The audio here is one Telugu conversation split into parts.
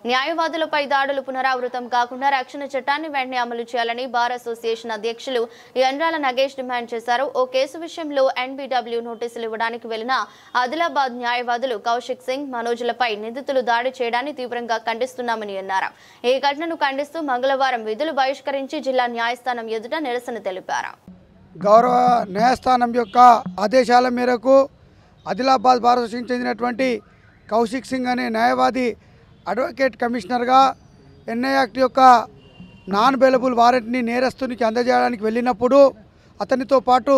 న్యాయవాదులపై దాడులు పునరావృతం కాకుండా రక్షణ చట్టాన్ని వెంటనే అమలు చేయాలని బార్ అసోసియేషన్ అధ్యక్షులు యండ్రాల నగేష్ డిమాండ్ చేశారు. ఓ కేసు విషయంలో ఎన్బిడబ్ల్యూ నోటీసులు ఇవ్వడానికి వెళ్లిన ఆదిలాబాద్ న్యాయవాదులు కౌశిక్ సింగ్, మనోజ్లపై నిందితులు దాడి చేయడాన్ని తీవ్రంగా ఖండిస్తున్నామని అన్నారు. ఈ ఘటనను ఖండిస్తూ మంగళవారం విధులు బహిష్కరించి జిల్లా న్యాయస్థానం ఎదుట నిరసన తెలిపారు. గౌరవ న్యాయస్థానం యొక్క ఆదేశాల మేరకు ఆదిలాబాద్ బార్ అసోసియేషన్ చెందినటువంటి కౌశిక్ సింగ్ అనే న్యాయవాది అడ్వకేట్ కమిషనర్గా ఎన్ఐ యాక్ట్ యొక్క నాన్ బెయిలబుల్ వారెంట్ని నేరస్తునికి అందజేయడానికి వెళ్ళినప్పుడు అతనితో పాటు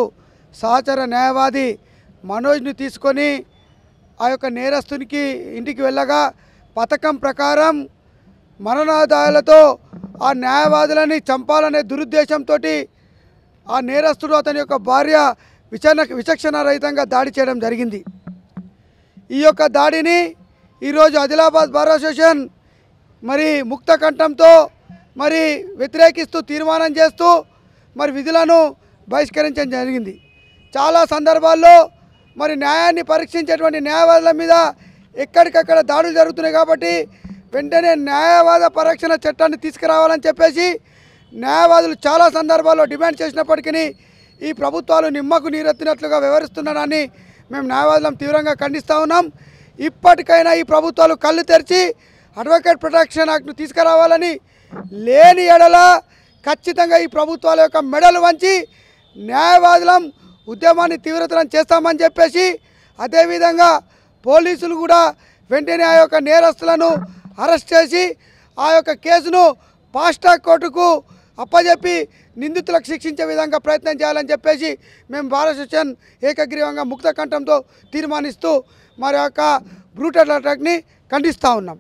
సహచర న్యాయవాది మనోజ్ని తీసుకొని ఆ యొక్క నేరస్తునికి ఇంటికి వెళ్ళగా పథకం ప్రకారం మరణాదాయాలతో ఆ న్యాయవాదులని చంపాలనే దురుద్దేశంతో ఆ నేరస్తుడు అతని యొక్క భార్య విచక్షణ రహితంగా దాడి చేయడం జరిగింది. ఈ యొక్క దాడిని ఈరోజు ఆదిలాబాద్ బార్ అసోసియేషన్ మరి ముక్త కంఠంతో మరి వ్యతిరేకిస్తూ తీర్మానం చేస్తూ మరి విధులను బహిష్కరించడం జరిగింది. చాలా సందర్భాల్లో మరి న్యాయాన్ని పరీక్షించేటువంటి న్యాయవాదుల మీద ఎక్కడికక్కడ దాడులు జరుగుతున్నాయి కాబట్టి వెంటనే న్యాయవాద పరిరక్షణ చట్టాన్ని తీసుకురావాలని చెప్పేసి న్యాయవాదులు చాలా సందర్భాల్లో డిమాండ్ చేసినప్పటికీ ఈ ప్రభుత్వాలు నిమ్మకు నీరెత్తినట్లుగా వ్యవహరిస్తున్నారని మేము న్యాయవాదులం తీవ్రంగా ఖండిస్తూ ఉన్నాం. ఇప్పటికైనా ఈ ప్రభుత్వాలు కళ్ళు తెరిచి అడ్వకేట్ ప్రొటెక్షన్ యాక్ట్ను తీసుకురావాలని, లేని ఎడల ఖచ్చితంగా ఈ ప్రభుత్వాల యొక్క మెడలు వంచి న్యాయవాదులం ఉద్యమాన్ని తీవ్రతరం చేస్తామని చెప్పేసి, అదేవిధంగా పోలీసులు కూడా వెంటనే ఆ యొక్క నేరస్తులను అరెస్ట్ చేసి ఆ యొక్క కేసును ఫాస్ట్ ట్రాక్ కోర్టుకు అప్పజెప్పి నిందితులకు శిక్షించే విధంగా ప్రయత్నం చేయాలని చెప్పేసి మేము బార్ అసోసియేషన్ ఏకగ్రీవంగా ముక్త కంఠంతో తీర్మానిస్తూ మరి యొక్క బ్రూటల్ అటాక్ని ఖండిస్తూ ఉన్నాం.